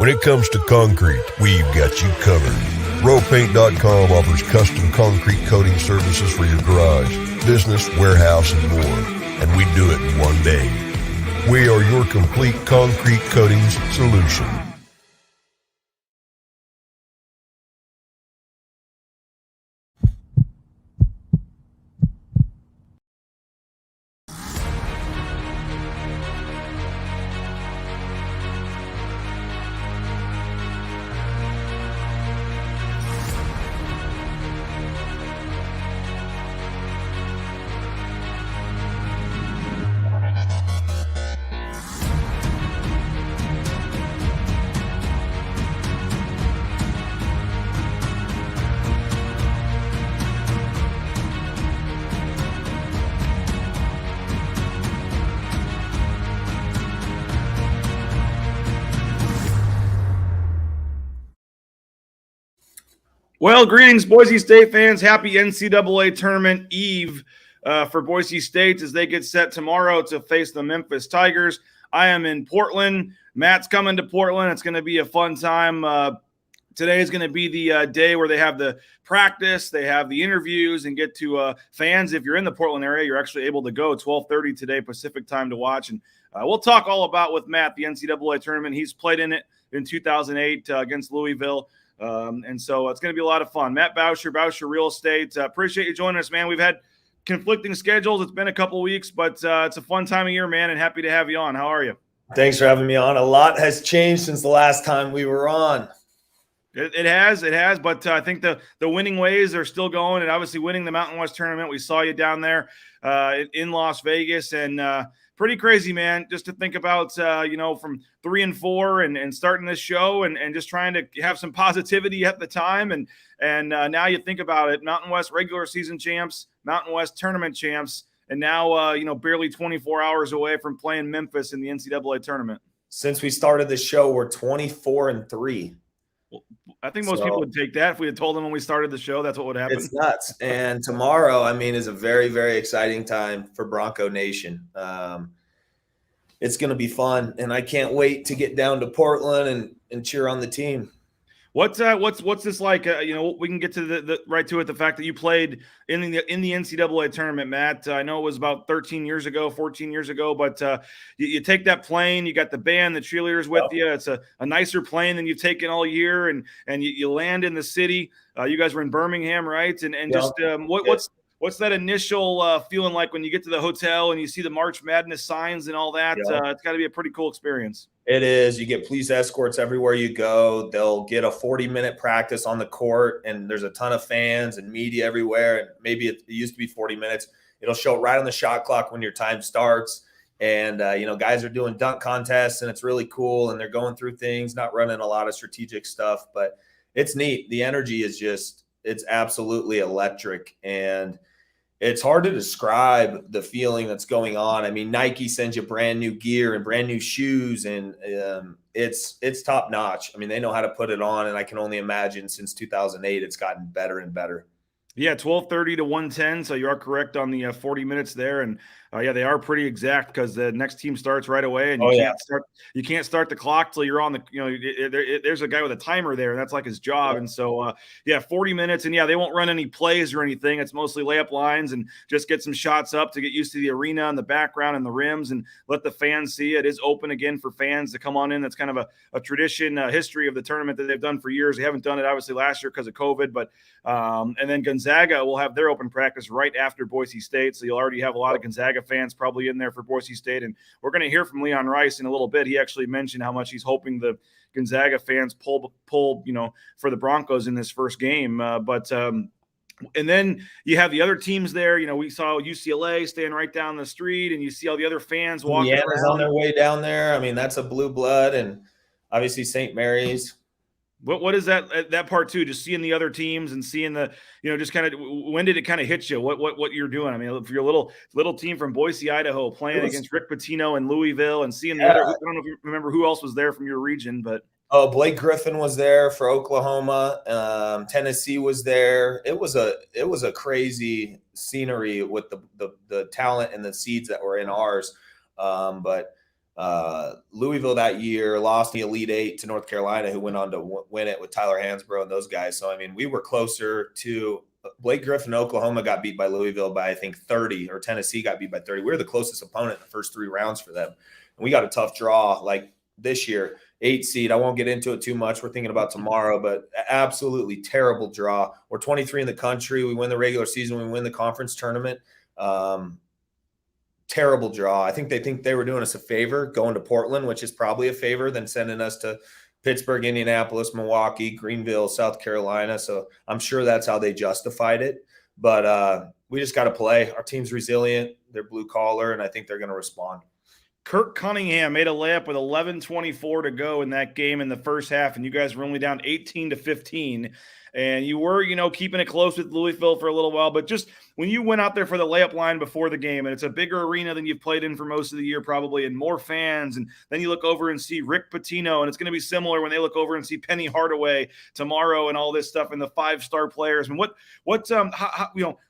When it comes to concrete, we've got you covered. RowPaint.com offers custom concrete coating services for your garage, business, warehouse, and more. And we do it in one day. We are your complete concrete coatings solution. Well, greetings, Boise State fans. Happy NCAA Tournament Eve for Boise State as they get set tomorrow to face the Memphis Tigers. I am in Portland. Matt's coming to Portland. It's going to be a fun time. Today is going to be the day where they have the practice, they have the interviews, and get to fans. If you're in the Portland area, you're actually able to go 12:30 today Pacific time to watch. And we'll talk all about with Matt the NCAA tournament. He's played in it in 2008 against Louisville. And so it's going to be a lot of fun. Matt Bauscher, Bauscher Real Estate. Appreciate you joining us, man. We've had conflicting schedules. It's been a couple weeks, but it's a fun time of year, man, and happy to have you on. How are you? Thanks for having me on. A lot has changed since the last time we were on. It has, but I think the winning ways are still going, and obviously winning the Mountain West tournament. We saw you down there in Las Vegas, and pretty crazy, man, just to think about, from 3-4 and starting this show and just trying to have some positivity at the time. And now you think about it, Mountain West regular season champs, Mountain West tournament champs, and now, barely 24 hours away from playing Memphis in the NCAA tournament. Since we started the show, we're 24-3. Well, I think most people would take that. If we had told them when we started the show, that's what would happen. It's nuts. And tomorrow, is a very, very exciting time for Bronco Nation. It's going to be fun, and I can't wait to get down to Portland and cheer on the team. What's this like? We can get to the right to it. The fact that you played in the NCAA tournament, Matt. I know it was about 14 years ago, but you take that plane. You got the band, the cheerleaders with you. It's a nicer plane than you've taken all year, and you land in the city. You guys were in Birmingham, right? What's that initial feeling like when you get to the hotel and you see the March Madness signs and all that? Yeah. It's got to be a pretty cool experience. It is. You get police escorts everywhere you go. They'll get a 40-minute practice on the court, and there's a ton of fans and media everywhere. And maybe it used to be 40 minutes. It'll show right on the shot clock when your time starts. And, guys are doing dunk contests, and it's really cool. And they're going through things, not running a lot of strategic stuff. But it's neat. The energy is it's absolutely electric. And it's hard to describe the feeling that's going on. Nike sends you brand new gear and brand new shoes, and it's top notch. They know how to put it on, and I can only imagine since 2008, it's gotten better and better. Yeah, 12:30 to 1:10. So you are correct on the 40 minutes there, and they are pretty exact because the next team starts right away, and you can't start the clock till you're on the. There's a guy with a timer there, and that's like his job. And so 40 minutes, and they won't run any plays or anything. It's mostly layup lines and just get some shots up to get used to the arena and the background and the rims, and let the fans see it. It is open again for fans to come on in. That's kind of a tradition, history of the tournament that they've done for years. They haven't done it obviously last year because of COVID, but and then Gonzaga will have their open practice right after Boise State, so you'll already have a lot of Gonzaga fans probably in there for Boise State. And we're going to hear from Leon Rice in a little bit. He actually mentioned how much he's hoping the Gonzaga fans pull for the Broncos in this first game. And then you have the other teams there. We saw UCLA staying right down the street, and you see all the other fans walking Indiana's on their way down there. That's a blue blood, and obviously St. Mary's. What is that part too? Just seeing the other teams and seeing the, just kind of, when did it kind of hit you? What you're doing? For your little team from Boise, Idaho, playing against Rick Pitino and Louisville, and seeing the other. I don't know if you remember who else was there from your region, but Blake Griffin was there for Oklahoma. Tennessee was there. It was a crazy scenery with the talent and the seeds that were in ours. But Louisville that year lost the Elite Eight to North Carolina, who went on to win it with Tyler Hansbrough and those guys. So, I mean, we were closer to Blake Griffin. Oklahoma got beat by Louisville by, I think, 30, or Tennessee got beat by 30. We were the closest opponent in the first 3 rounds for them. And we got a tough draw like this year, 8 seed. I won't get into it too much. We're thinking about tomorrow, but absolutely terrible draw. We're 23 in the country. We win the regular season. We win the conference tournament. Terrible draw. I think they were doing us a favor going to Portland, which is probably a favor, than sending us to Pittsburgh, Indianapolis, Milwaukee, Greenville, South Carolina. So I'm sure that's how they justified it. But we just got to play. Our team's resilient. They're blue collar, and I think they're going to respond. Kirk Cunningham made a layup with 11:24 to go in that game in the first half, and you guys were only down 18-15. And you were, keeping it close with Louisville for a little while. But just when you went out there for the layup line before the game, and it's a bigger arena than you've played in for most of the year probably, and more fans, and then you look over and see Rick Pitino, and it's going to be similar when they look over and see Penny Hardaway tomorrow and all this stuff and the 5-star players. I mean, what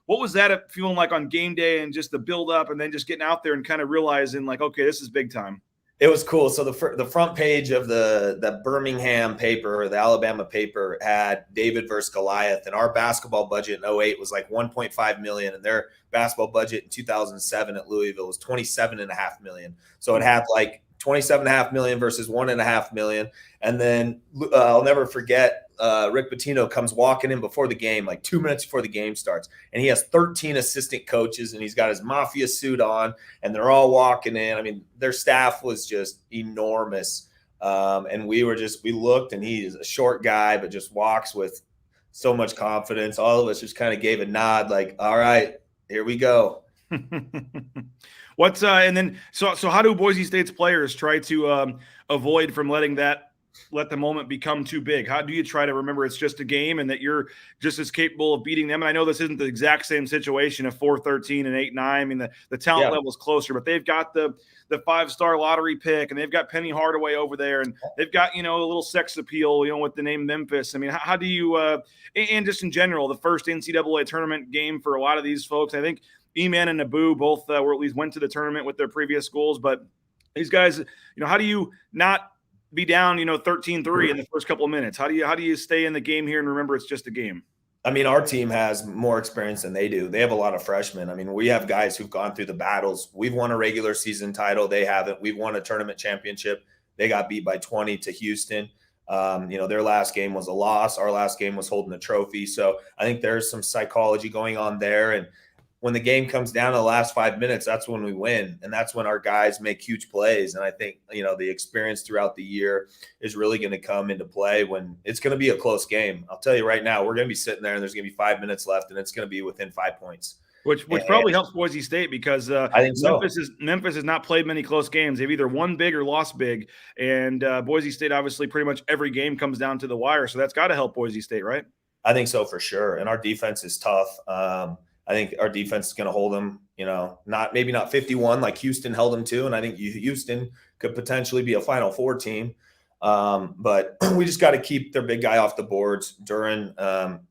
was that feeling like on game day, and just the build up, and then just getting out there and kind of realizing like, okay, this is big time? It was cool. So the front page of the Birmingham paper, or the Alabama paper, had David versus Goliath, and our basketball budget in 2008 was like $1.5 million, and their basketball budget in 2007 at Louisville was $27.5 million. So it had like $27.5 million versus $1.5 million. And then I'll never forget, Rick Pitino comes walking in before the game, like 2 minutes before the game starts, and he has 13 assistant coaches, and he's got his mafia suit on, and they're all walking in. I mean, their staff was just enormous. And we looked, and he is a short guy, but just walks with so much confidence. All of us just kind of gave a nod, like, all right, here we go. And then how do Boise State's players try to avoid from let the moment become too big? How do you try to remember it's just a game and that you're just as capable of beating them? And I know this isn't the exact same situation of 4-13 and 8-9. I mean, the talent level is closer, but they've got the 5-star lottery pick, and they've got Penny Hardaway over there, and they've got, a little sex appeal, with the name Memphis. I mean, how do you, and just in general, the first NCAA tournament game for a lot of these folks, I think E-Man and Naboo both were at least went to the tournament with their previous schools, but these guys, how do you not be down, 13-3 in the first couple of minutes? How do you stay in the game here and remember it's just a game? I mean, our team has more experience than they do. They have a lot of freshmen. I mean, we have guys who've gone through the battles. We've won a regular season title. They haven't. We've won a tournament championship. They got beat by 20 to Houston. Their last game was a loss. Our last game was holding a trophy. So I think there's some psychology going on there. And when the game comes down to the last 5 minutes, that's when we win. And that's when our guys make huge plays. And I think, the experience throughout the year is really going to come into play when it's going to be a close game. I'll tell you right now, we're going to be sitting there and there's going to be 5 minutes left, and it's going to be within 5 points. Which probably helps Boise State, because I think so. Memphis has not played many close games. They've either won big or lost big. And Boise State, obviously, pretty much every game comes down to the wire. So that's got to help Boise State, right? I think so, for sure. And our defense is tough. I think our defense is going to hold them, maybe not 51 like Houston held them to. And I think Houston could potentially be a Final Four team. But we just got to keep their big guy off the boards. Duran,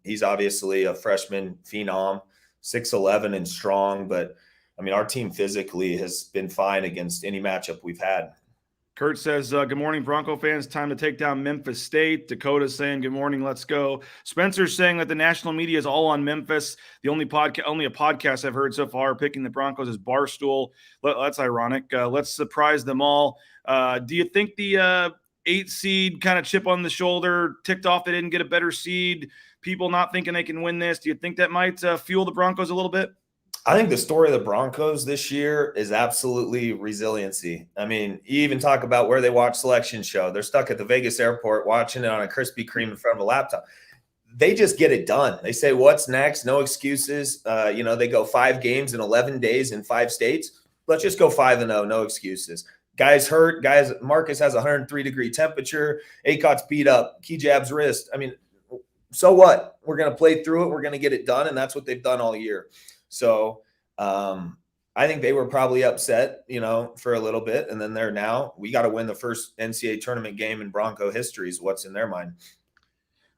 he's obviously a freshman phenom, 6'11" and strong. But, I mean, our team physically has been fine against any matchup we've had. Kurt says, good morning, Bronco fans. Time to take down Memphis State. Dakota's saying, good morning, let's go. Spencer's saying that the national media is all on Memphis. The only a podcast I've heard so far picking the Broncos is Barstool. That's ironic. Let's surprise them all. Do you think the 8 seed kind of chip on the shoulder ticked off they didn't get a better seed, people not thinking they can win this? Do you think that might fuel the Broncos a little bit? I think the story of the Broncos this year is absolutely resiliency. I mean, you even talk about where they watch selection show. They're stuck at the Vegas airport watching it on a Krispy Kreme in front of a laptop. They just get it done. They say, what's next? No excuses. They go 5 games in 11 days in 5 states. Let's just go 5-0. No excuses. Guys hurt. Marcus has a 103-degree temperature. Acot's beat up. Kejab's wrist. I mean, so what? We're going to play through it. We're going to get it done, and that's what they've done all year. So I think they were probably upset, for a little bit. And then they're now, we got to win the first NCAA tournament game in Bronco history is what's in their mind.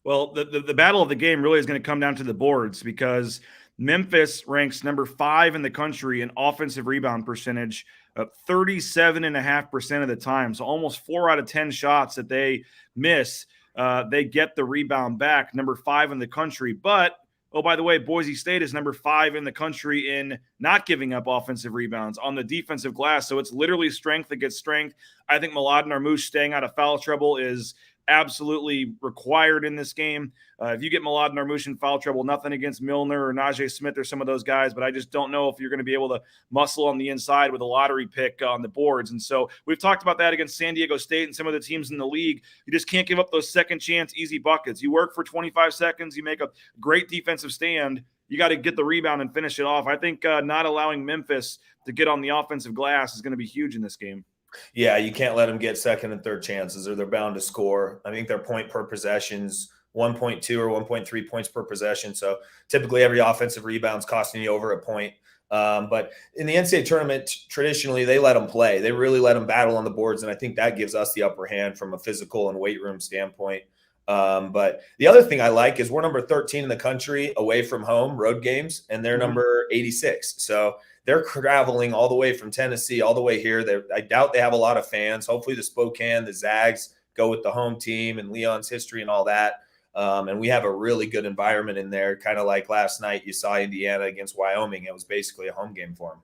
Well, the battle of the game really is going to come down to the boards, because Memphis ranks number 5 in the country in offensive rebound percentage, 37.5% of the time. So almost 4 out of 10 shots that they miss, they get the rebound back, number 5 in the country. But, oh, by the way, Boise State is number 5 in the country in not giving up offensive rebounds on the defensive glass. So it's literally strength against strength. I think Mladen Armouche staying out of foul trouble is absolutely required in this game. If you get Mladen Armouche in foul trouble, nothing against Milner or Najee Smith or some of those guys, but I just don't know if you're going to be able to muscle on the inside with a lottery pick on the boards. And so we've talked about that against San Diego State and some of the teams in the league. You just can't give up those second chance easy buckets. You work for 25 seconds, you make a great defensive stand, you got to get the rebound and finish it off. I think not allowing Memphis to get on the offensive glass is going to be huge in this game. Yeah, you can't let them get second and third chances or they're bound to score. I think their point per possession's 1.2 or 1.3 points per possession. So typically every offensive rebound's costing you over a point. But in the NCAA tournament, traditionally, they let them play. They really let them battle on the boards, and I think that gives us the upper hand from a physical and weight room standpoint. But the other thing I like is we're number 13 in the country away from home, road games, and they're number 86. So they're traveling all the way from Tennessee all the way here. I doubt they have a lot of fans. Hopefully the Spokane, the Zags go with the home team and Leon's history and all that. And we have a really good environment in there, kind of like last night you saw Indiana against Wyoming. It was basically a home game for them.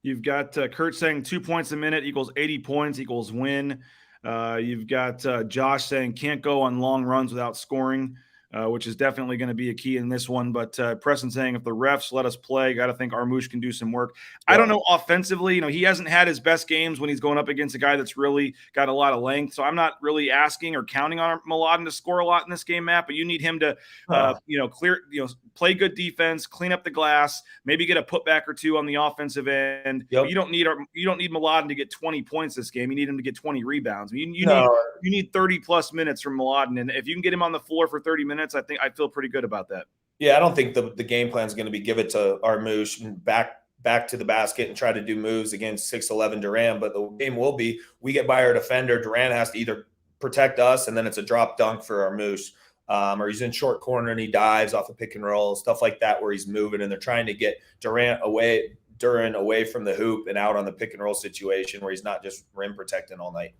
You've got Kurt saying 2 points a minute equals 80 points equals win. You've got Josh saying can't go on long runs without scoring, which is definitely going to be a key in this one. But Preston saying if the refs let us play, got to think Armouche can do some work. Yeah. I don't know offensively. He hasn't had his best games when he's going up against a guy that's really got a lot of length. So I'm not really asking or counting on Mladen to score a lot in this game, Matt. But you need him to, play good defense, clean up the glass, maybe get a putback or two on the offensive end. Yep. You don't need Mladen to get 20 points this game. You need him to get 20 rebounds. You need 30 plus minutes from Mladen, and if you can get him on the floor for 30 minutes, I feel pretty good about that. Yeah, I don't think the game plan is going to be give it to Armouche and back to the basket and try to do moves against 6'11" Durant. But the game will be we get by our defender. Durant has to either protect us, and then it's a drop dunk for Armouche. Or he's in short corner and he dives off a pick and roll, stuff like that where he's moving and they're trying to get Durant away from the hoop and out on the pick and roll situation where he's not just rim protecting all night.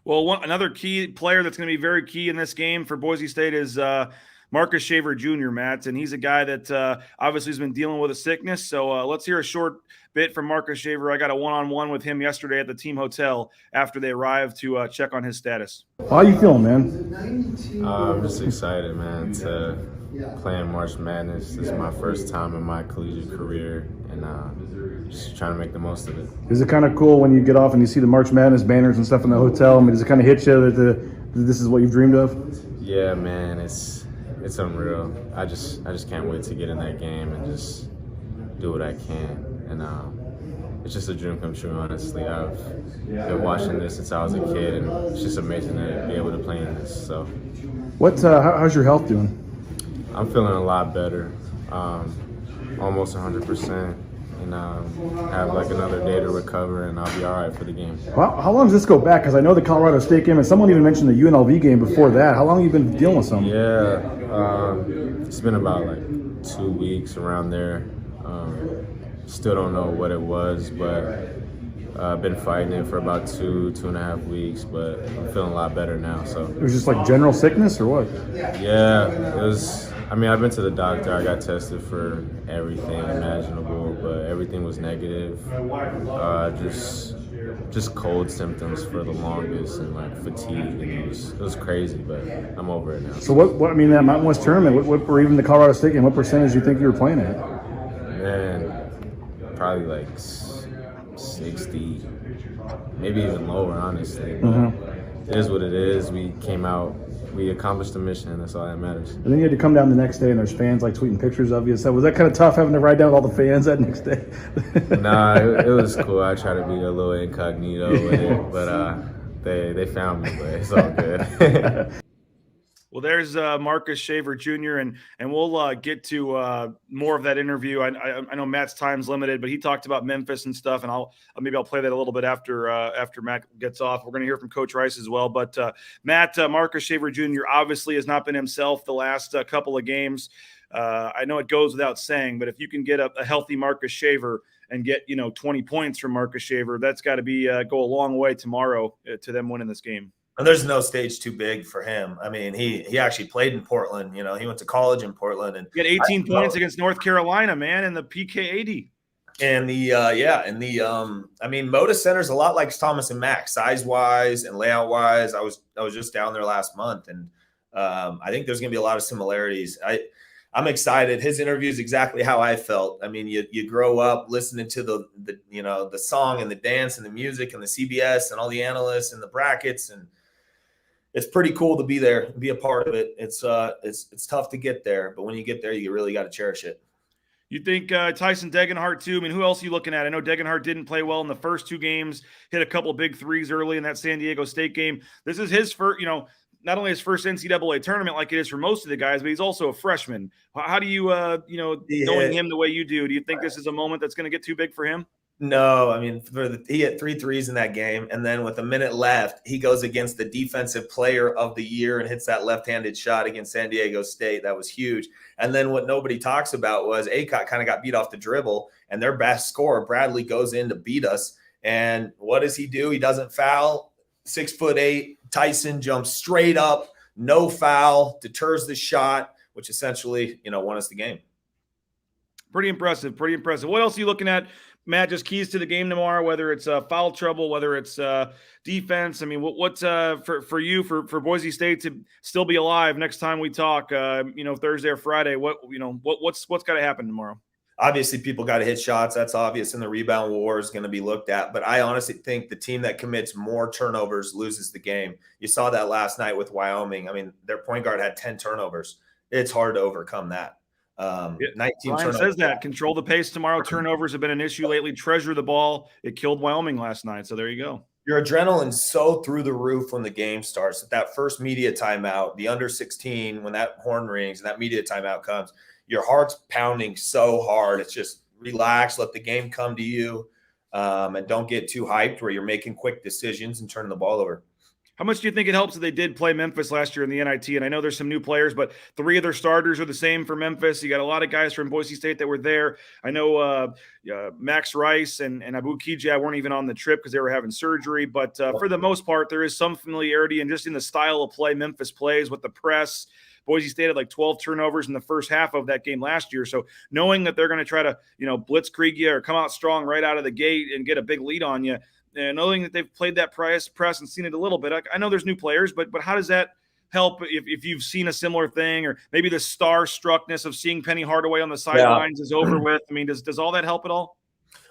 Well, another key player that's going to be very key in this game for Boise State is Marcus Shaver Jr., Matt, and he's a guy that obviously has been dealing with a sickness. So let's hear a short bit from Marcus Shaver. I got a one-on-one with him yesterday at the team hotel after they arrived to check on his status. How you feeling, man? I'm just excited, man, to play in March Madness. This is my first time in my collegiate career, and just trying to make the most of it. Is it kind of cool when you get off and you see the March Madness banners and stuff in the hotel? I mean, does it kind of hit you that this is what you've dreamed of? Yeah, man, it's unreal. I just can't wait to get in that game and just do what I can. And it's just a dream come true, honestly. I've been watching this since I was a kid, and it's just amazing to be able to play in this. So, how's your health doing? I'm feeling a lot better, almost 100%, and have like another day to recover, and I'll be all right for the game. Well, how long does this go back? Because I know the Colorado State game, and someone even mentioned the UNLV game before that. How long have you been dealing with something? Yeah, it's been about like 2 weeks around there. Still don't know what it was, but I've been fighting it for about 2.5 weeks, but I'm feeling a lot better now. So it was just like general sickness or what? Yeah, it was. I mean, I've been to the doctor. I got tested for everything imaginable, but everything was negative. Just cold symptoms for the longest and like fatigue, and it was crazy, but I'm over it now. So what I mean, that Mountain West tournament, what or even the Colorado State game, what percentage do you think you were playing at? Man, probably like 60, maybe even lower, honestly. It is what it is. We came out, we accomplished the mission, and that's all that matters. And then you had to come down the next day, and there's fans like tweeting pictures of you. So was that kind of tough having to ride down with all the fans that next day? Nah, it was cool. I tried to be a little incognito with it, but they found me, but it's all good. Well, there's Marcus Shaver Jr. and we'll get to more of that interview. I know Matt's time's limited, but he talked about Memphis and stuff, and maybe I'll play that a little bit after Matt gets off. We're going to hear from Coach Rice as well. But Matt, Marcus Shaver Jr. obviously has not been himself the last couple of games. I know it goes without saying, but if you can get a healthy Marcus Shaver and get 20 points from Marcus Shaver, that's got to be go a long way tomorrow to them winning this game. And there's no stage too big for him. I mean, he actually played in Portland. He went to college in Portland, and he had 18 points against North Carolina, man, in the PK80. And I mean, Moda Center's a lot like Thomas and Mack, size wise and layout wise. I was just down there last month, and I think there's going to be a lot of similarities. I'm excited. His interview is exactly how I felt. I mean, you grow up listening to the song and the dance and the music and the CBS and all the analysts and the brackets, and it's pretty cool to be there and be a part of it. It's tough to get there, but when you get there, you really got to cherish it. You think Tyson Degenhart too? I mean, who else are you looking at? I know Degenhart didn't play well in the first two games, hit a couple big threes early in that San Diego State game. This is his first, not only his first NCAA tournament like it is for most of the guys, but he's also a freshman. How do you, knowing him the way you do you think this is a moment that's going to get too big for him? No, I mean, he hit 3 threes in that game, and then with a minute left, he goes against the defensive player of the year and hits that left-handed shot against San Diego State. That was huge. And then what nobody talks about was ACOT kind of got beat off the dribble, and their best scorer, Bradley, goes in to beat us. And what does he do? He doesn't foul. 6'8", Tyson jumps straight up, no foul, deters the shot, which essentially, won us the game. Pretty impressive. What else are you looking at, Matt? Just keys to the game tomorrow, whether it's foul trouble, whether it's defense. I mean, what's for you for Boise State to still be alive next time we talk? Thursday or Friday. What's got to happen tomorrow? Obviously, people got to hit shots. That's obvious, and the rebound war is going to be looked at. But I honestly think the team that commits more turnovers loses the game. You saw that last night with Wyoming. I mean, their point guard had 10 turnovers. It's hard to overcome that. 19 Ryan says that. Control the pace tomorrow. Turnovers have been an issue lately. Treasure the ball. It killed Wyoming last night. So there you go. Your adrenaline's so through the roof when the game starts. That first media timeout, the under 16, when that horn rings and that media timeout comes, your heart's pounding so hard. It's just relax, let the game come to you, and don't get too hyped where you're making quick decisions and turning the ball over. How much do you think it helps that they did play Memphis last year in the NIT? And I know there's some new players, but 3 of their starters are the same for Memphis. You got a lot of guys from Boise State that were there. I know Max Rice and Abu Kijab weren't even on the trip because they were having surgery. But for the most part, there is some familiarity and just in the style of play Memphis plays with the press. Boise State had like 12 turnovers in the first half of that game last year. So knowing that they're going to try to, blitzkrieg you or come out strong right out of the gate and get a big lead on you, and knowing that they've played that press and seen it a little bit, I know there's new players, but how does that help if you've seen a similar thing, or maybe the star-struckness of seeing Penny Hardaway on the sidelines is over with? I mean, does all that help at all?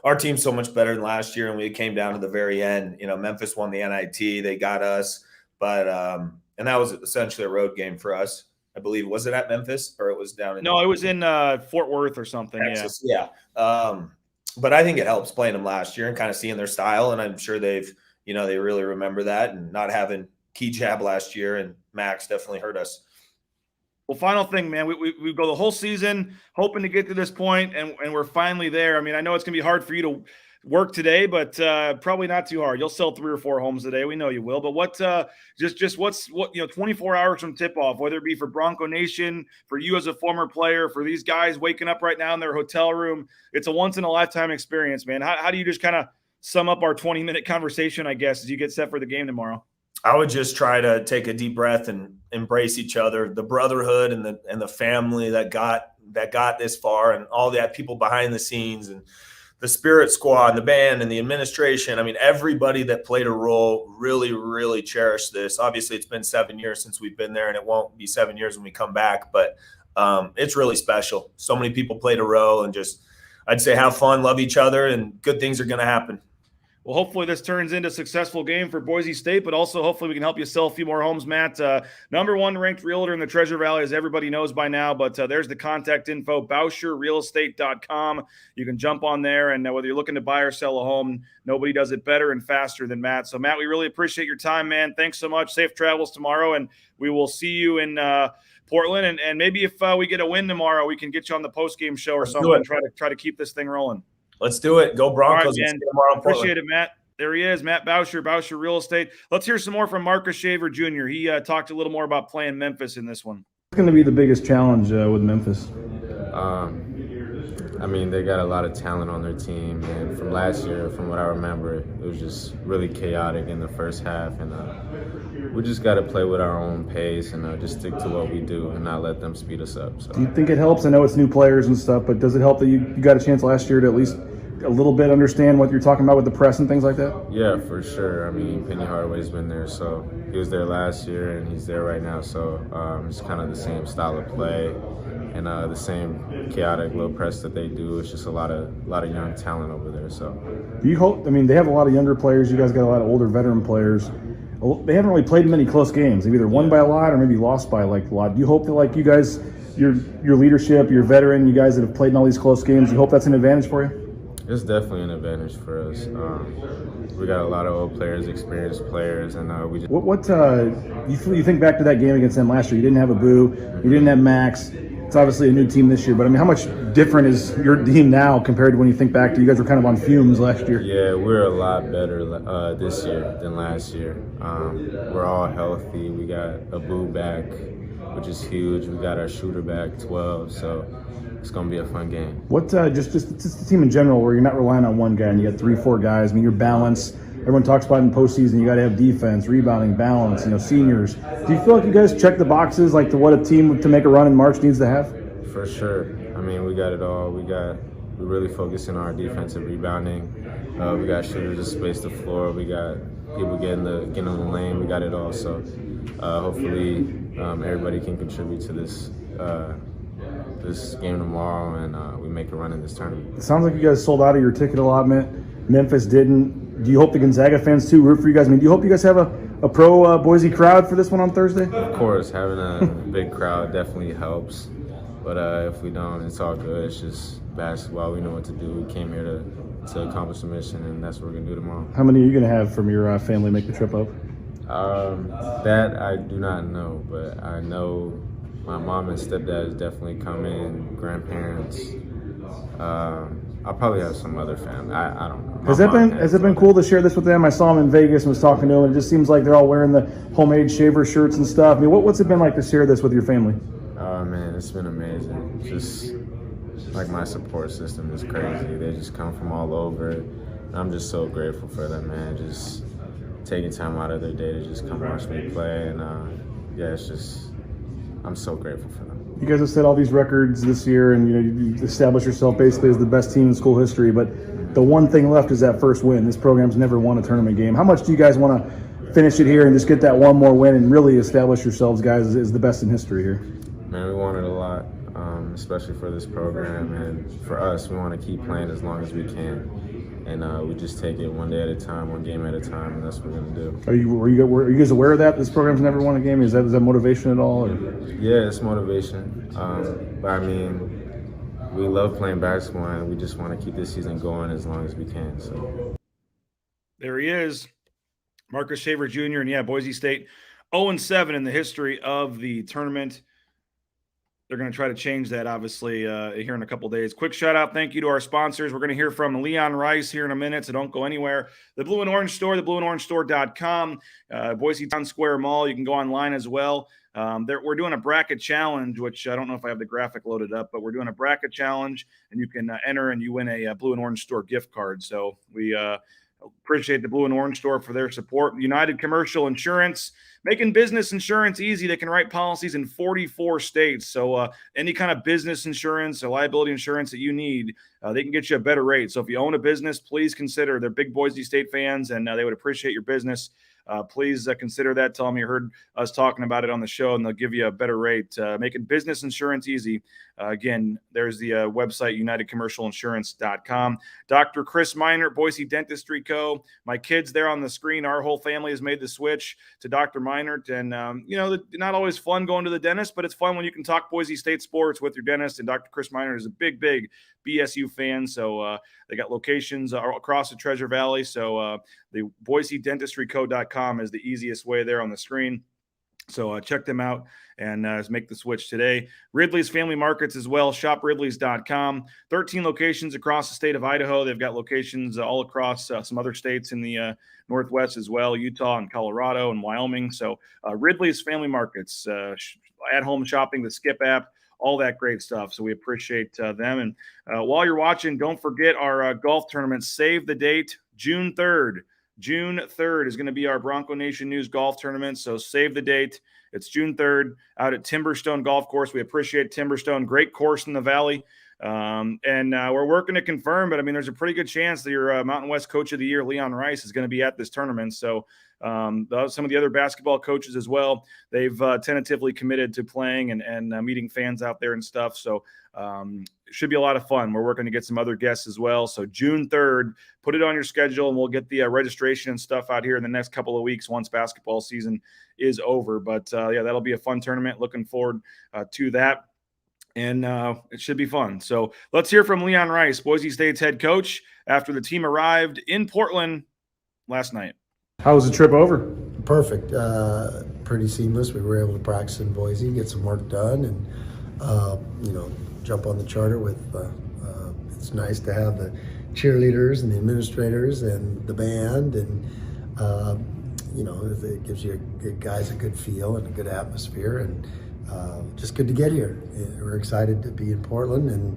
Our team's so much better than last year, and we came down to the very end. Memphis won the NIT. They got us, but and that was essentially a road game for us. I believe. Was it at Memphis or it was down in? No, it was in Fort Worth or something. Texas. Yeah. But I think it helps playing them last year and kind of seeing their style. And I'm sure they've, they really remember that, and not having key jab last year and Max definitely hurt us. Well, final thing, man, we go the whole season hoping to get to this point, and we're finally there. I mean, I know it's going to be hard for you to work today, but probably not too hard. You'll sell 3 or 4 homes today. We know you will. But what 24 hours from tip-off, whether it be for Bronco Nation, for you as a former player, for these guys waking up right now in their hotel room, it's a once-in-a-lifetime experience, man. How do you just kind of sum up our 20-minute conversation, I guess, as you get set for the game tomorrow? I would just try to take a deep breath and embrace each other, the brotherhood and the family that got this far, and all that people behind the scenes, and the spirit squad and the band and the administration. I mean, everybody that played a role really, really cherished this. Obviously, it's been 7 years since we've been there, and it won't be 7 years when we come back, but it's really special. So many people played a role, and just, I'd say, have fun, love each other, and good things are going to happen. Well, hopefully this turns into a successful game for Boise State, but also hopefully we can help you sell a few more homes, Matt. Number one ranked realtor in the Treasure Valley, as everybody knows by now, but there's the contact info, BauscherRealEstate.com. You can jump on there, and whether you're looking to buy or sell a home, nobody does it better and faster than Matt. So, Matt, we really appreciate your time, man. Thanks so much. Safe travels tomorrow, and we will see you in Portland. And maybe if we get a win tomorrow, we can get you on the post-game show or something. Try to keep this thing rolling. Let's do it. Go Broncos. All right, man. Appreciate it, Matt. There he is, Matt Bauscher, Bauscher Real Estate. Let's hear some more from Marcus Shaver Jr. He talked a little more about playing Memphis in this one. What's going to be the biggest challenge with Memphis? I mean, they got a lot of talent on their team, and from last year, from what I remember, it was just really chaotic in the first half, and we just got to play with our own pace and just stick to what we do and not let them speed us up. So. Do you think it helps? I know it's new players and stuff, but does it help that you got a chance last year to at least a little bit understand what you're talking about with the press and things like that? Yeah, for sure. I mean, Penny Hardaway's been there, so he was there last year and he's there right now. So it's kind of the same style of play and the same chaotic low press that they do. It's just a lot of young talent over there. So do you hope? I mean, they have a lot of younger players. You guys got a lot of older veteran players. They haven't really played many close games. They've either won by a lot or maybe lost by like a lot. Do you hope that like you guys, your leadership, your veteran, you guys that have played in all these close games, you hope that's an advantage for you? It's definitely an advantage for us. We got a lot of old players, experienced players, and we just. What you think back to that game against them last year? You didn't have Abu, you didn't have Max. It's obviously a new team this year, but I mean, how much different is your team now compared to when you think back to you guys were kind of on fumes last year? Yeah, we're a lot better this year than last year. We're all healthy. We got Abu back, which is huge. We got our shooter back, 12, so it's going to be a fun game. What just the team in general, where you're not relying on one guy and you got 3-4 guys. I mean, you're balanced. Everyone talks about in postseason, you got to have defense, rebounding, balance. Seniors. Do you feel like you guys check the boxes like to what a team to make a run in March needs to have? For sure. I mean, we got it all. We really focus on our defensive rebounding. We got shooters to space the floor. We got people getting on the lane. We got it all. So hopefully everybody can contribute to this game tomorrow, and we make a run in this tournament. It sounds like you guys sold out of your ticket allotment. Memphis didn't. Do you hope the Gonzaga fans too root for you guys? I mean, do you hope you guys have a pro Boise crowd for this one on Thursday? Of course, having a big crowd definitely helps. But if we don't, it's all good. It's just basketball. We know what to do. We came here to accomplish the mission, and that's what we're going to do tomorrow. How many are you going to have from your family make the trip up? That I do not know, but I know my mom and stepdad is definitely coming, grandparents. I'll probably have some other family. I don't know. Has it been cool to share this with them? I saw them in Vegas and was talking to them, and it just seems like they're all wearing the homemade shaver shirts and stuff. I mean, what's it been like to share this with your family? Oh, man, it's been amazing. Just like my support system is crazy. They just come from all over. And I'm just so grateful for them, man. Just taking time out of their day to just come watch me play. And, it's just, I'm so grateful for them. You guys have set all these records this year, and you established yourself basically as the best team in school history. But the one thing left is that first win. This program's never won a tournament game. How much do you guys want to finish it here and just get that one more win and really establish yourselves, guys, as the best in history here? Man, we wanted a lot, especially for this program, and for us, we want to keep playing as long as we can. And we just take it one day at a time, one game at a time, and that's what we're going to do. Are you guys aware of that? This program's never won a game? Is that motivation at all? Or? Yeah, it's motivation. But I mean, we love playing basketball, and we just want to keep this season going as long as we can. So there he is, Marcus Shaver Jr. And Boise State 0-7 in the history of the tournament. They're going to try to change that, obviously, here in a couple days. Quick shout-out, thank you to our sponsors. We're going to hear from Leon Rice here in a minute, so don't go anywhere. The Blue and Orange Store, theblueandorangestore.com, Boise Town Square Mall. You can go online as well. We're doing a bracket challenge, which I don't know if I have the graphic loaded up, but we're doing a bracket challenge, and you can enter and you win a Blue and Orange Store gift card. So we appreciate the Blue and Orange Store for their support. United Commercial Insurance, making business insurance easy. They can write policies in 44 states. So any kind of business insurance or liability insurance that you need, they can get you a better rate. So if you own a business, please consider. They're big Boise State fans, and they would appreciate your business. Please consider that. Tell them you heard us talking about it on the show, and they'll give you a better rate. Making business insurance easy. Again, there's the website, unitedcommercialinsurance.com. Dr. Chris Miner, Boise Dentistry Co. My kids there on the screen, our whole family has made the switch to Dr. Meinert. And, not always fun going to the dentist, but it's fun when you can talk Boise State sports with your dentist. And Dr. Chris Meinert is a big BSU fan. So they got locations across the Treasure Valley. So the BoiseDentistryCo.com is the easiest way there on the screen. So check them out and make the switch today. Ridley's Family Markets as well, shopridleys.com. 13 locations across the state of Idaho. They've got locations all across some other states in the Northwest as well, Utah and Colorado and Wyoming. So Ridley's Family Markets, at-home shopping, the Skip app, all that great stuff. So we appreciate them. And while you're watching, don't forget our golf tournament. Save the date, June 3rd. June 3rd is going to be our Bronco Nation News Golf Tournament, so save the date. It's June 3rd out at Timberstone Golf Course. We appreciate Timberstone. Great course in the valley. And we're working to confirm, but, there's a pretty good chance that your Mountain West Coach of the Year, Leon Rice, is going to be at this tournament. So some of the other basketball coaches as well, they've tentatively committed to playing and meeting fans out there and stuff. So it should be a lot of fun. We're working to get some other guests as well. So June 3rd, put it on your schedule, and we'll get the registration and stuff out here in the next couple of weeks once basketball season is over. But, that'll be a fun tournament. Looking forward to that. And it should be fun. So let's hear from Leon Rice, Boise State's head coach, after the team arrived in Portland last night. How was the trip over? Perfect. Pretty seamless. We were able to practice in Boise, get some work done, and, jump on the charter with, it's nice to have the cheerleaders and the administrators and the band, and, it gives you guys a good feel and a good atmosphere, and just good to get here. We're excited to be in Portland, and,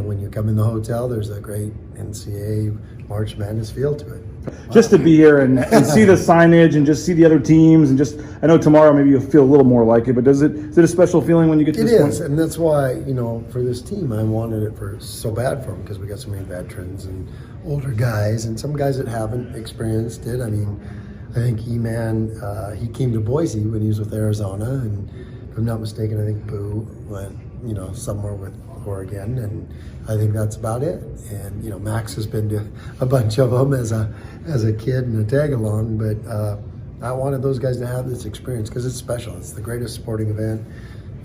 when you come in the hotel, there's a great NCAA March Madness feel to it. Just to be here and see the signage and just see the other teams, and I know tomorrow maybe you'll feel a little more like it, but is it a special feeling when you get to this point? It is, and that's why, for this team, I wanted it so bad for them, because we got so many veterans and older guys, and some guys that haven't experienced it. I think E-Man, he came to Boise when he was with Arizona, and if I'm not mistaken, I think Boo went, somewhere with Oregon, and I think that's about it. And Max has been to a bunch of them as a kid and a tag along, but I wanted those guys to have this experience because it's special. It's the greatest sporting event,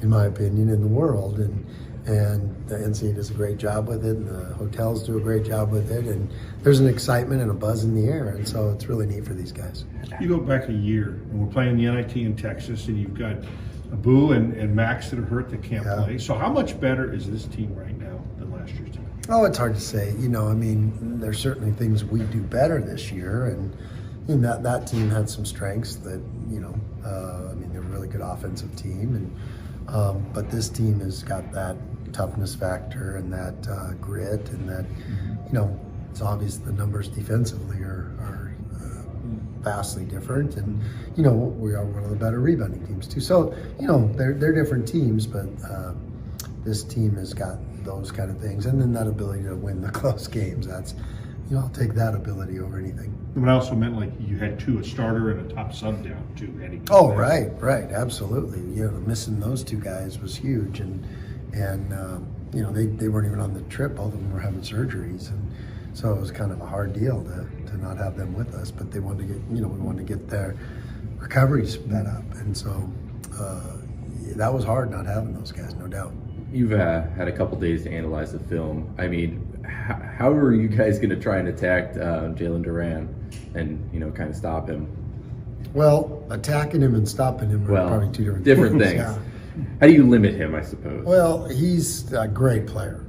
in my opinion, in the world, and the NCAA does a great job with it, and the hotels do a great job with it, and there's an excitement and a buzz in the air, and so it's really neat for these guys. You go back a year, and we're playing the NIT in Texas, and you've got Boo and Max that are hurt that can't play. So how much better is this team right now than last year's team? Oh, it's hard to say. There's certainly things we do better this year, and that team had some strengths that, they're a really good offensive team, and but this team has got that toughness factor and that grit, and that, it's obvious the numbers defensively are vastly different, and we are one of the better rebounding teams too. So they're different teams, but this team has got those kind of things, and then that ability to win the close games. That's I'll take that ability over anything. But I also meant like you had a starter and a top sub down too, Eddie. Oh, right, absolutely. Missing those two guys was huge, and they weren't even on the trip. Both of them were having surgeries, and so it was kind of a hard deal to not have them with us. But they wanted to get, we wanted to get their recovery sped up, and so that was hard not having those guys, no doubt. You've had a couple days to analyze the film. How are you guys going to try and attack Jalen Duran and kind of stop him? Well, attacking him and stopping him are probably two different things. Yeah. How do you limit him, I suppose? Well, he's a great player.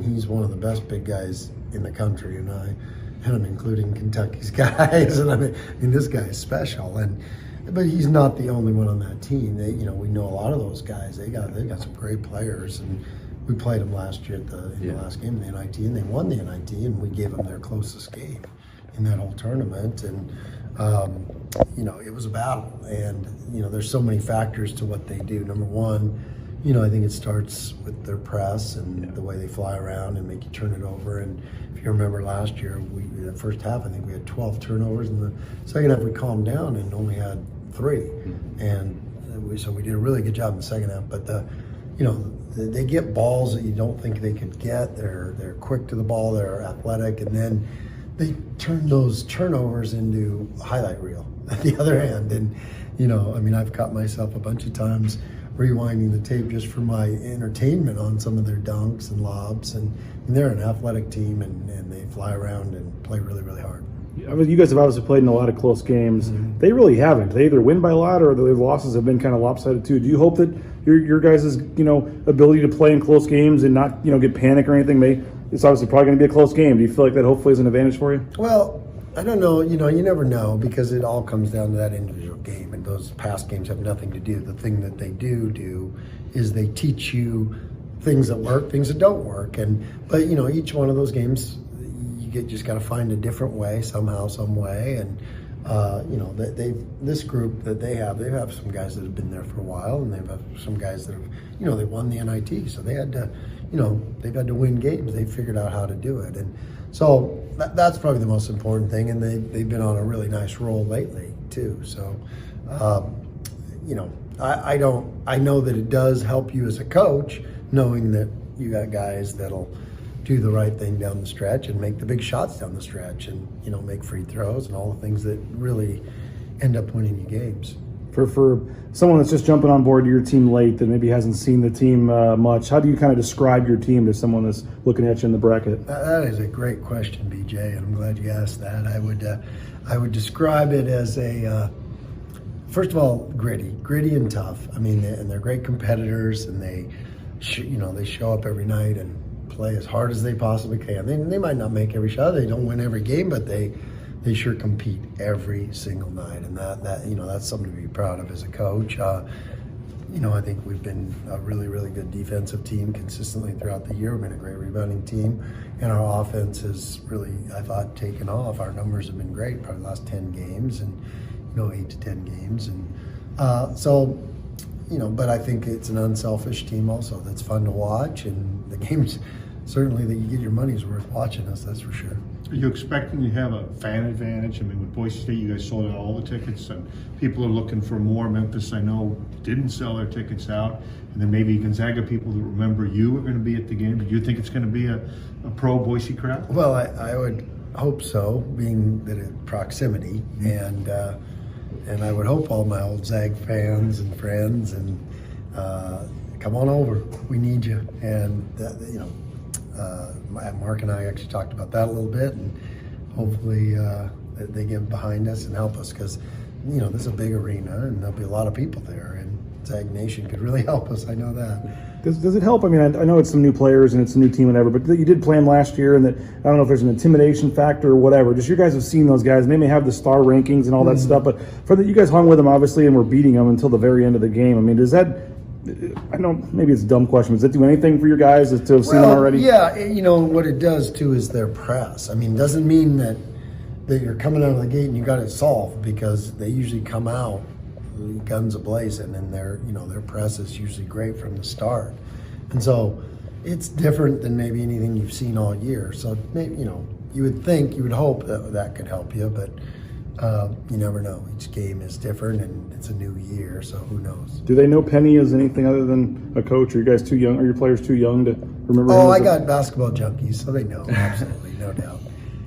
He's one of the best big guys in the country, and I'm including Kentucky's guys. And this guy is special, but he's not the only one on that team. We know a lot of those guys. They got some great players, and we played them last year in the last game of the NIT, and they won the NIT, and we gave them their closest game in that whole tournament. And it was a battle, and there's so many factors to what they do. Number one, I think it starts with their press and the way they fly around and make you turn it over. And if you remember last year, the first half, I think we had 12 turnovers. In the second half, we calmed down and only had 3. And so we did a really good job in the second half. But they get balls that you don't think they could get. They're quick to the ball, they're athletic, and then they turn those turnovers into a highlight reel at the other end. And, I've caught myself a bunch of times rewinding the tape just for my entertainment on some of their dunks and lobs. And they're an athletic team, and they fly around and play really, really hard. You guys have obviously played in a lot of close games. Mm-hmm. They really haven't. They either win by a lot or the losses have been kind of lopsided too. Do you hope that your guys' ability to play in close games and not get panic or anything it's obviously probably going to be a close game. Do you feel like that hopefully is an advantage for you? Well, I don't know. You never know because it all comes down to that individual game, and those past games have nothing to do. The thing that they do is they teach you things that work, things that don't work, but each one of those games you just got to find a different way somehow, some way, and this group that they have some guys that have been there for a while, and they've some guys that have they won the NIT, so they had to they've had to win games. They figured out how to do it, and so that's probably the most important thing. And they've been on a really nice roll lately too. So I know that it does help you as a coach knowing that you got guys that'll do the right thing down the stretch and make the big shots down the stretch, and make free throws and all the things that really end up winning you games. For someone that's just jumping on board your team late that maybe hasn't seen the team much, how do you kind of describe your team to someone that's looking at you in the bracket? That is a great question, BJ, and I'm glad you asked that. I would describe it as first of all, gritty and tough. And they're great competitors, and they show up every night and play as hard as they possibly can. They might not make every shot, they don't win every game, but they sure compete every single night, and that's something to be proud of as a coach. I think we've been a really, really good defensive team consistently throughout the year. We've been a great rebounding team, and our offense has really, I thought, taken off. Our numbers have been great, probably the last 10 games, and 8 to 10 games, and but I think it's an unselfish team also that's fun to watch, and the games certainly that you get your money's worth watching us, that's for sure. Are you expecting to have a fan advantage? With Boise State, you guys sold out all the tickets, and people are looking for more. Memphis, I know, didn't sell their tickets out. And then maybe Gonzaga people that remember you are going to be at the game. Do you think it's going to be a pro Boise crowd? Well, I would hope so, being that it's proximity. And I would hope all my old Zag fans and friends and come on over. We need you. And, Mark and I actually talked about that a little bit, and hopefully they get behind us and help us, because this is a big arena and there'll be a lot of people there, and Zag Nation could really help us. I know that. Does it help? I know it's some new players and it's a new team and whatever, but you did play them last year, and that I don't know if there's an intimidation factor or whatever. Just you guys have seen those guys, and they may have the star rankings and all that stuff, but for that, you guys hung with them obviously and were beating them until the very end of the game. Does that? I know maybe it's a dumb question. Does that do anything for your guys to have seen them already? Yeah, what it does too is their press. Doesn't mean that you're coming out of the gate and you got it solved, because they usually come out guns a-blazing, and their press is usually great from the start. And so it's different than maybe anything you've seen all year. So maybe, you would hope that could help you, but you never know. Each game is different, and it's a new year, so who knows? Do they know Penny as anything other than a coach? Are you guys too young? Are your players too young to remember? I got basketball junkies, so they know. Absolutely, no doubt.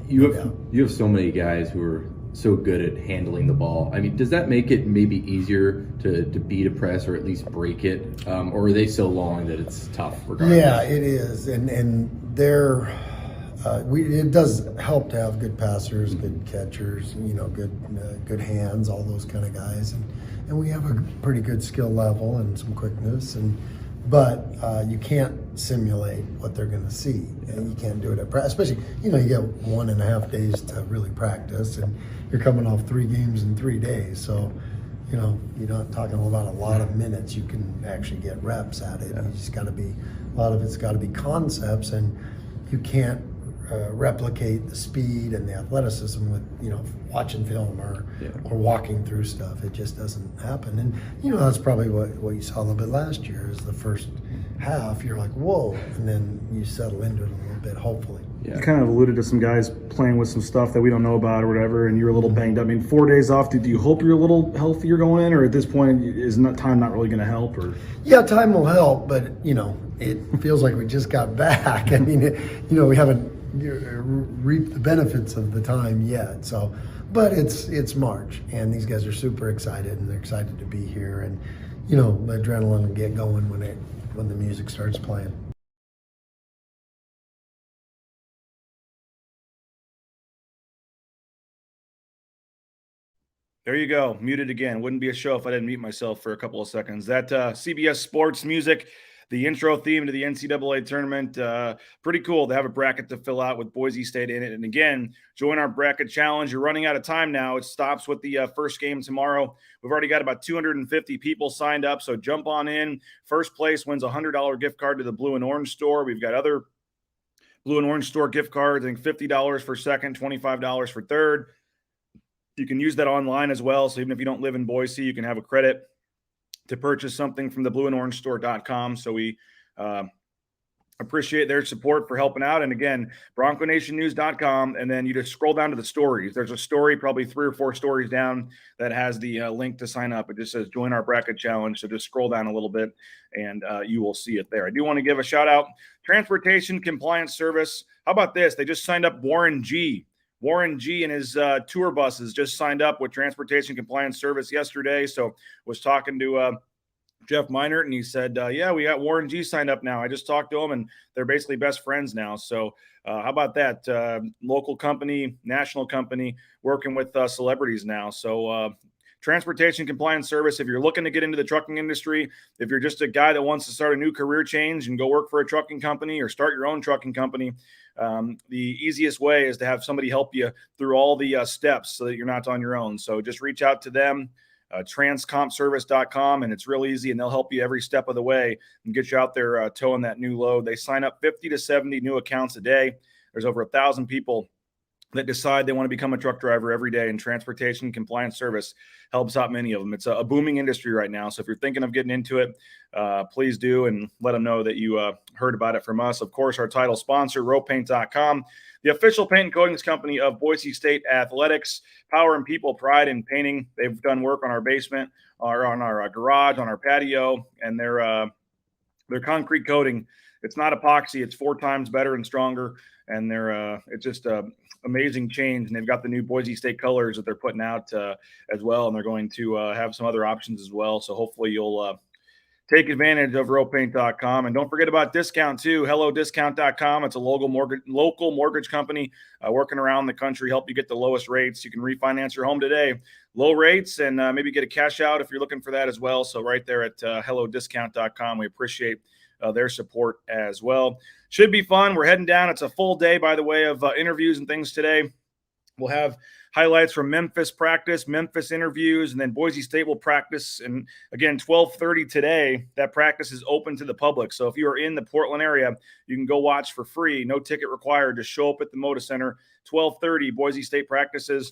You have so many guys who are so good at handling the ball. Does that make it maybe easier to beat a press or at least break it? Or are they so long that it's tough regardless? Yeah, it is, and they're. It does help to have good passers, good catchers, good hands, all those kind of guys, and we have a pretty good skill level and some quickness, but you can't simulate what they're going to see, and you can't do it at practice. Especially, you get 1.5 days to really practice, and you're coming off 3 games in 3 days, so you're not talking about a lot of minutes. You can actually get reps at it. You just got to be, a lot of it's got to be concepts, and you can't replicate the speed and the athleticism with watching film or walking through stuff. It just doesn't happen. And that's probably what you saw a little bit last year, is the first half you're like, whoa, and then you settle into it a little bit, hopefully. You kind of alluded to some guys playing with some stuff that we don't know about or whatever, and you're a little banged up. I mean, 4 days off, do you hope you're a little healthier going in, or at this point, is time not really going to help? Or Yeah, time will help, but, it feels like we just got back. I mean, we haven't reaped the benefits of the time yet. So, but it's March, and these guys are super excited, and they're excited to be here, and, the adrenaline will get going when the music starts playing. There you go. Muted again. Wouldn't be a show if I didn't mute myself for a couple of seconds. That CBS Sports music, the intro theme to the NCAA tournament, pretty cool to have a bracket to fill out with Boise State in it. And again, join our bracket challenge. You're running out of time now. It stops with the first game tomorrow. We've already got about 250 people signed up, so jump on in. First place wins a $100 gift card to the Blue and Orange store. We've got other Blue and Orange store gift cards. I think $50 for second, $25 for third. You can use that online as well. So even if you don't live in Boise, you can have a credit to purchase something from the blueandorangestore.com. So we appreciate their support for helping out. And again, bronconationnews.com. And then you just scroll down to the stories. There's a story, probably 3 or 4 stories down, that has the link to sign up. It just says join our bracket challenge. So just scroll down a little bit and you will see it there. I do want to give a shout out. Transportation Compliance Service. How about this? They just signed up Warren G. Warren G and his tour buses just signed up with Transportation Compliance Service yesterday. So was talking to Jeff Meinert, and he said, yeah, we got Warren G signed up now. I just talked to him, and they're basically best friends now. So how about that? Local company, national company, working with celebrities now. So Transportation Compliance Service, if you're looking to get into the trucking industry, if you're just a guy that wants to start a new career change and go work for a trucking company or start your own trucking company, the easiest way is to have somebody help you through all the steps so that you're not on your own. So just reach out to them, transcompservice.com, and it's real easy, and they'll help you every step of the way and get you out there towing that new load. They sign up 50 to 70 new accounts a day. There's over 1,000 people that decide they want to become a truck driver every day, and Transportation Compliance Service helps out many of them. It's a booming industry right now. So if you're thinking of getting into it, please do, and let them know that you heard about it from us. Of course, our title sponsor, ropaint.com, the official paint and coatings company of Boise State Athletics. Power and people, pride in painting. They've done work on our basement, or on our garage, on our patio, and their concrete coating. It's not epoxy. It's 4 times better and stronger, and it's just amazing change. And they've got the new Boise State colors that they're putting out as well, and they're going to have some other options as well. So hopefully you'll take advantage of ropaint.com. And don't forget about discount too. HelloDiscount.com. It's a local mortgage company working around the country, help you get the lowest rates. You can refinance your home today, low rates, and maybe get a cash out if you're looking for that as well. So right there at HelloDiscount.com. We appreciate their support as well. Should be fun. We're heading down. It's a full day, by the way, of interviews and things today. We'll have highlights from Memphis practice, Memphis interviews, and then Boise State will practice. And again, 12:30 today, that practice is open to the public. So if you are in the Portland area, you can go watch for free. No ticket required. Just show up at the Moda Center. 12:30, Boise State practices.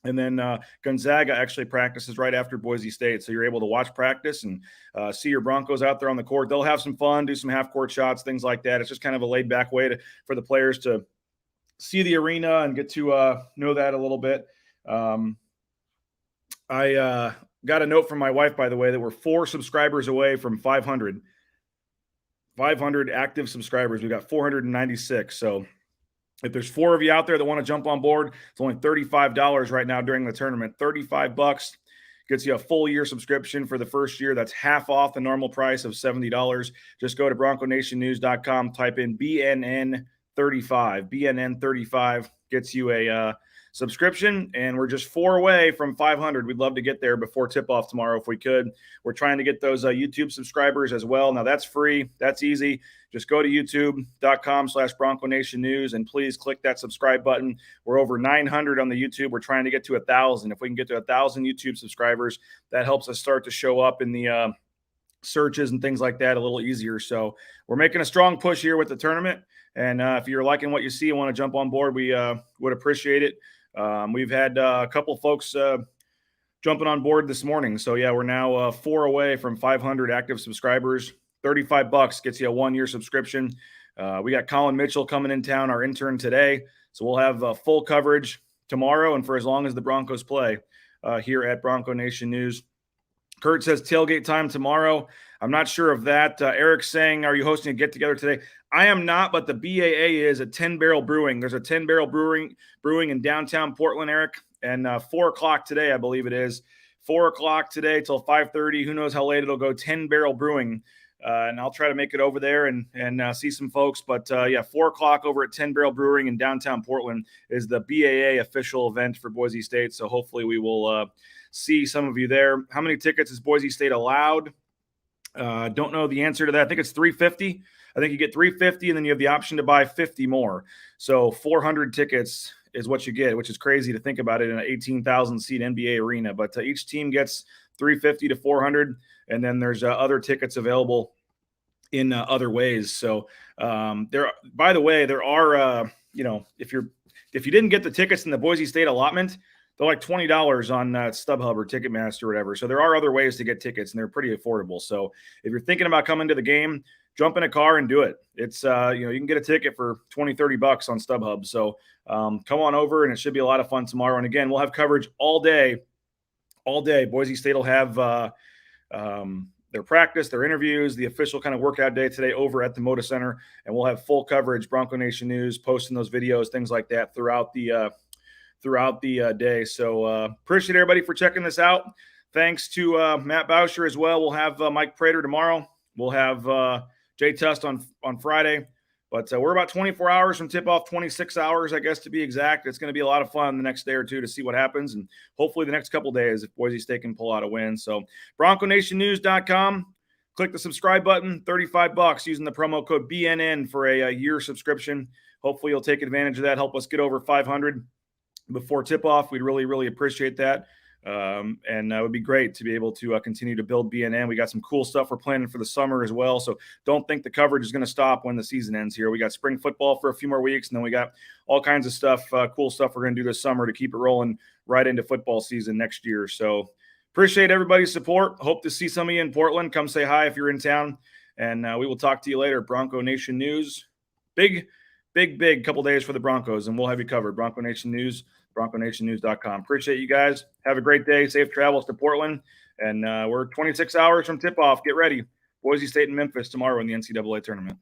And then Gonzaga actually practices right after Boise State. So you're able to watch practice and see your Broncos out there on the court. They'll have some fun, do some half-court shots, things like that. It's just kind of a laid-back way for the players to see the arena and get to know that a little bit. I got a note from my wife, by the way, that we're 4 subscribers away from 500. 500 active subscribers. We've got 496. So if there's 4 of you out there that want to jump on board, it's only $35 right now during the tournament. $35 gets you a full year subscription for the first year. That's half off the normal price of $70. Just go to bronconationnews.com, type in BNN35. BNN35 gets you a subscription, and we're just 4 away from 500. We'd love to get there before tip-off tomorrow if we could. We're trying to get those YouTube subscribers as well. Now, that's free. That's easy. Just go to youtube.com/Bronco Nation News, and please click that subscribe button. We're over 900 on the YouTube. We're trying to get to 1,000. If we can get to 1,000 YouTube subscribers, that helps us start to show up in the searches and things like that a little easier. So we're making a strong push here with the tournament. And if you're liking what you see and want to jump on board, we would appreciate it. We've had a couple folks jumping on board this morning. So, yeah, we're now 4 away from 500 active subscribers. $35 gets you a 1-year subscription. We got Colin Mitchell coming in town, our intern today. So we'll have full coverage tomorrow and for as long as the Broncos play here at Bronco Nation News. Kurt says tailgate time tomorrow. I'm not sure of that. Eric's saying, are you hosting a get-together today? I am not, but the BAA is a 10-barrel brewing. There's a 10-barrel brewing in downtown Portland, Eric, and 4 o'clock today, I believe it is. 4 o'clock today till 5:30. Who knows how late it'll go. 10-barrel brewing. And I'll try to make it over there and see some folks. But, 4 o'clock over at 10-barrel brewing in downtown Portland is the BAA official event for Boise State. So hopefully we will see some of you there. How many tickets is Boise State allowed? Don't know the answer to that. I think it's 350. I think you get 350 and then you have the option to buy 50 more. So 400 tickets is what you get, which is crazy to think about it in an 18,000 seat NBA arena. But each team gets 350 to 400. And then there's other tickets available in other ways. So by the way, there are, if you didn't get the tickets in the Boise State allotment, they're like $20 on StubHub or Ticketmaster or whatever. So there are other ways to get tickets, and they're pretty affordable. So if you're thinking about coming to the game, jump in a car and do it. It's, you can get a ticket for $20, $30 on StubHub. So come on over, and it should be a lot of fun tomorrow. And again, we'll have coverage all day. Boise State will have their practice, their interviews, the official kind of workout day today over at the Moda Center. And we'll have full coverage, Bronco Nation News, posting those videos, things like that throughout the day. So appreciate everybody for checking this out. Thanks to Matt Bauscher as well. We'll have Mike Prater tomorrow. We'll have Jay Tust on Friday. But we're about 24 hours from tip-off, 26 hours, I guess, to be exact. It's going to be a lot of fun the next day or two to see what happens, and hopefully the next couple days if Boise State can pull out a win. So BroncoNationNews.com. Click the subscribe button, $35 using the promo code BNN for a year subscription. Hopefully you'll take advantage of that. Help us get over 500 before tip-off. We'd really, really appreciate that. And it would be great to be able to continue to build BNN. We got some cool stuff we're planning for the summer as well. So don't think the coverage is going to stop when the season ends here. We got spring football for a few more weeks, and then we got all kinds of stuff, cool stuff we're going to do this summer to keep it rolling right into football season next year. So appreciate everybody's support. Hope to see some of you in Portland. Come say hi if you're in town, and we will talk to you later. Bronco Nation News. Big couple days for the Broncos, and we'll have you covered. Bronco Nation News, BroncoNationNews.com. Appreciate you guys. Have a great day. Safe travels to Portland. And we're 26 hours from tip-off. Get ready. Boise State and Memphis tomorrow in the NCAA tournament.